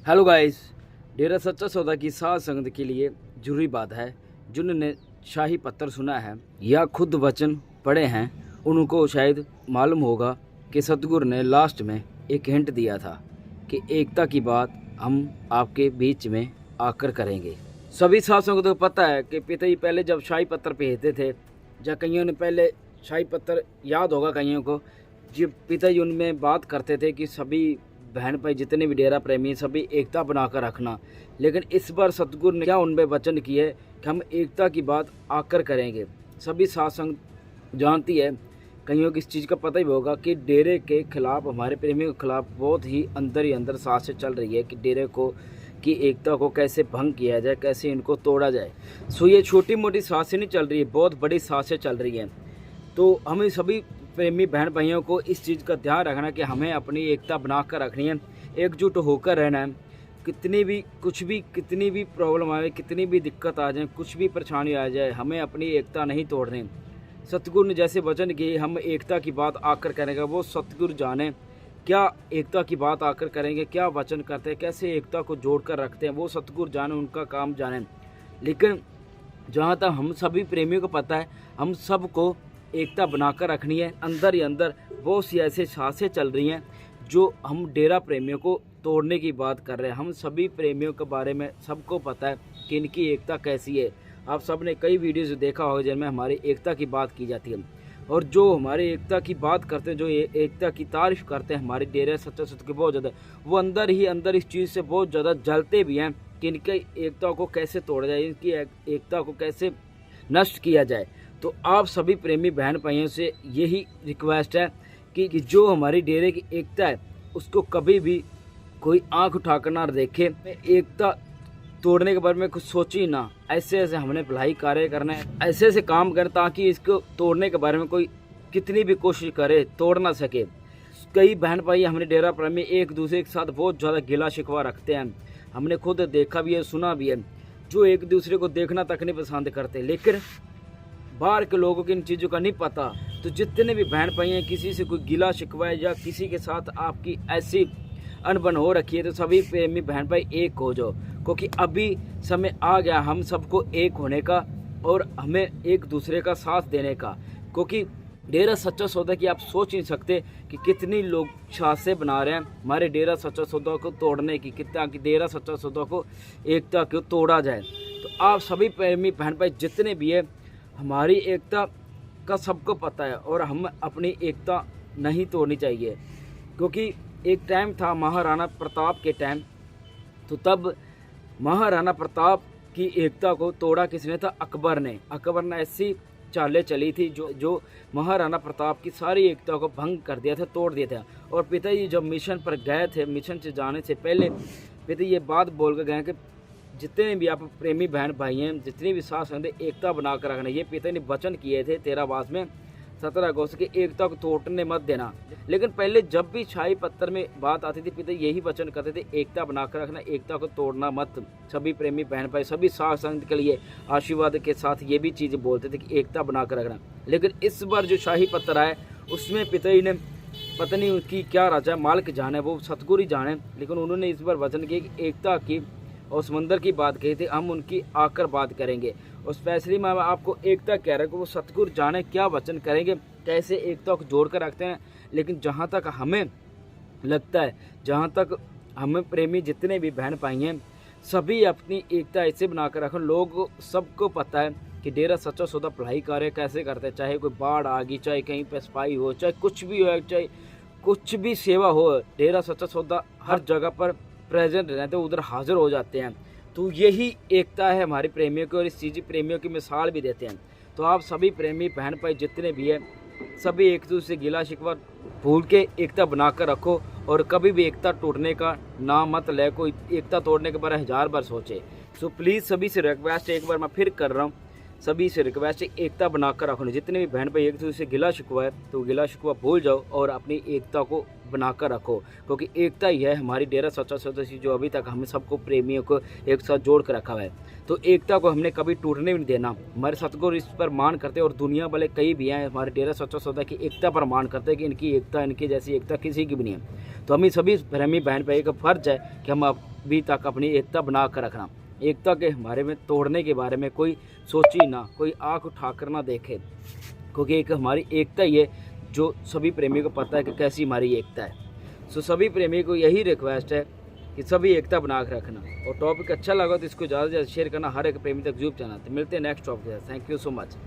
Hello guys, डेरा सच्चा सौदा की साध संगत के लिए जरूरी बात है। जिन्होंने शाही पत्र सुना है या खुद वचन पढ़े हैं उनको शायद मालूम होगा कि सतगुरु ने लास्ट में एक हिंट दिया था कि एकता की बात हम आपके बीच में आकर करेंगे। सभी साध संगत को पता है कि पिताजी पहले जब शाही पत्र भेजते थे, या कईयों ने पहले शाही पत्र याद होगा कईयों को, जब पिताजी उनमें बात करते थे कि सभी बहन भाई जितने भी डेरा प्रेमी सभी एकता बनाकर रखना। लेकिन इस बार सतगुरु ने क्या उनमें वचन किए कि हम एकता की बात आकर करेंगे। सभी साध संगत जानती है, कईयों को इस चीज़ का पता ही होगा कि डेरे के खिलाफ, हमारे प्रेमियों के खिलाफ बहुत ही अंदर साजिश चल रही है कि डेरे को की एकता को कैसे भंग किया जाए, कैसे इनको तोड़ा जाए। सो ये छोटी मोटी साजिश नहीं चल रही है, बहुत बड़ी साजिश चल रही है। तो हमें सभी प्रेमी बहन भाइयों को इस चीज़ का ध्यान रखना कि हमें अपनी एकता बना कर रखनी है, एकजुट होकर रहना है। कितनी भी प्रॉब्लम आए, कितनी भी दिक्कत आ जाए, कुछ भी परेशानी आ जाए, हमें अपनी एकता नहीं तोड़नी। सतगुरु ने जैसे वचन किए हम एकता की बात आकर करेंगे, वो सतगुरु जाने क्या एकता की बात आकर करेंगे, क्या वचन करते हैं, कैसे एकता को जोड़ कर रखते हैं, वो सतगुरु जाने, उनका काम जाने। लेकिन जहाँ तक हम सभी प्रेमियों को पता है, हम सबको एकता बनाकर रखनी है। अंदर ही अंदर बहुत सी ऐसे साजिशें चल रही हैं जो हम डेरा प्रेमियों को तोड़ने की बात कर रहे हैं। हम सभी प्रेमियों के बारे में सबको पता है कि इनकी एकता कैसी है। आप सब ने कई वीडियोज़ देखा होगा जिनमें हमारी एकता की बात की जाती है, और जो हमारी एकता की बात करते हैं, जो एकता की तारीफ़ करते हैं हमारे डेरा सच्चा सौदा के बहुत ज़्यादा, वो अंदर ही अंदर इस चीज़ से बहुत ज़्यादा जलते भी हैं कि इनकी एकता को कैसे तोड़ा जाए, इनकी एकता को कैसे नष्ट किया जाए। तो आप सभी प्रेमी बहन भाइयों से यही रिक्वेस्ट है कि जो हमारी डेरे की एकता है उसको कभी भी कोई आंख उठाकर ना देखे। एकता तोड़ने के बारे में कुछ सोचे ही ना। ऐसे हमने भलाई कार्य करना है, ऐसे काम करें ताकि इसको तोड़ने के बारे में कोई कितनी भी कोशिश करे तोड़ ना सके। कई बहन भाई हमारे डेरा प्रेमी एक दूसरे के साथ बहुत ज़्यादा गिला शिकवा रखते हैं। हमने खुद देखा भी है, सुना भी है, जो एक दूसरे को देखना तक नहीं पसंद करते। लेकिन बाहर के लोगों को इन चीज़ों का नहीं पता। तो जितने भी बहन भाई हैं, किसी से कोई गिला शिकवा है या किसी के साथ आपकी ऐसी अनबन हो रखी है, तो सभी प्रेमी बहन भाई एक हो जाओ, क्योंकि अभी समय आ गया हम सबको एक होने का और हमें एक दूसरे का साथ देने का। क्योंकि डेरा सच्चा सौदा की आप सोच नहीं सकते कि कितनी लोग साजिशें बना रहे हैं हमारे डेरा सच्चा सौदा को तोड़ने की, कितना कि डेरा सच्चा सौदा को एकता को तोड़ा जाए। तो आप सभी प्रेमी बहन भाई जितने भी है, हमारी एकता का सबको पता है और हम अपनी एकता नहीं तोड़नी चाहिए। क्योंकि एक टाइम था महाराणा प्रताप के टाइम, तो तब महाराणा प्रताप की एकता को तोड़ा किसने था? अकबर ने। अकबर ने ऐसी चालें चली थी जो महाराणा प्रताप की सारी एकता को भंग कर दिया था, तोड़ दिया था। और पिताजी जब मिशन पर गए थे, मिशन से जाने से पहले पिताजी ये बात बोल कर गए कि जितने भी आप प्रेमी बहन भाई हैं, जितनी भी साथ संगत एकता बना कर रखना। ये पिता ने वचन किए थे 13 वास में 17 अगस्त की, एकता को तोड़ने मत देना। लेकिन पहले जब भी शाही पत्र में बात आती थी, पिता यही वचन करते थे, एकता बनाकर रखना, एकता को तोड़ना मत। सभी प्रेमी बहन भाई सभी साथ संगत के लिए आशीर्वाद के साथ ये भी चीज़ बोलते थे कि एकता बनाकर रखना। लेकिन इस बार जो शाही पत्र आए उसमें पिताजी ने पता नहीं उसकी क्या राजा मालिक जाने, वो सतगुरु जाने, लेकिन उन्होंने इस बार वचन किया कि एकता की और समंदर की बात कही थी, हम उनकी आकर बात करेंगे। और स्पेशली मैं आपको एकता कह रहा हूँ कि वो सतगुरु जाने क्या वचन करेंगे, कैसे एकता को जोड़ कर रखते हैं। लेकिन जहाँ तक हमें लगता है, जहाँ तक हमें प्रेमी जितने भी बहन भाई हैं, सभी अपनी एकता ऐसे बनाकर रखें। लोग सबको पता है कि डेरा सच्चा सौदा भलाई कार्य कैसे करते हैं। चाहे कोई बाढ़ आ गई, चाहे कहीं पर सफाई हो, चाहे कुछ भी हो, चाहे कुछ भी सेवा हो, डेरा सच्चा सौदा हर जगह पर प्रेजेंट रहते, उधर हाजिर हो जाते हैं। तो यही एकता है हमारे प्रेमियों की, और इस चीज़ प्रेमियों की मिसाल भी देते हैं। तो आप सभी प्रेमी बहन भाई जितने भी हैं, सभी एक दूसरे से गिला शिकवा भूल के एकता बनाकर रखो, और कभी भी एकता टूटने का नाम मत ले। कोई एकता तोड़ने के बारे 1000 बार सोचे। सो प्लीज़ सभी से रिक्वेस्ट एक बार मैं फिर कर रहा हूँ, सभी से रिक्वेस्ट है, एकता बनाकर रखो। जितने भी बहन भाई एक दूसरे से गिला शिकवा है तो गिला शिकवा भूल जाओ और अपनी एकता को बनाकर रखो, क्योंकि एकता ही है हमारी डेरा सच्चा सदस्य जो अभी तक हम सबको प्रेमियों को एक साथ जोड़ कर रखा है। तो एकता को हमने कभी टूटने भी नहीं देना। हमारे सतगुरु इस पर मान करते हैं और दुनिया वाले कई भी हैं हमारे डेरा सच्चा सौदा की एकता पर मान करते हैं कि इनकी एकता, इनकी जैसी एकता किसी की भी नहीं है। तो हमें सभी प्रेमी बहन भाई का फर्ज है कि हम अभी तक अपनी एकता बना कर रखना। एकता के बारे में तोड़ने के बारे में कोई सोची ना, कोई आँख उठाकर ना देखे, क्योंकि एक हमारी एकता ही है जो सभी प्रेमियों को पता है कि कैसी हमारी एकता है। सो सभी प्रेमियों को यही रिक्वेस्ट है कि सभी एकता बना कर रखना। और टॉपिक अच्छा लगा तो इसको ज़्यादा से ज़्यादा शेयर करना, हर एक प्रेमी तक जरूर जाना। तो मिलते हैं नेक्स्ट टॉपिक के साथ। Thank you so much.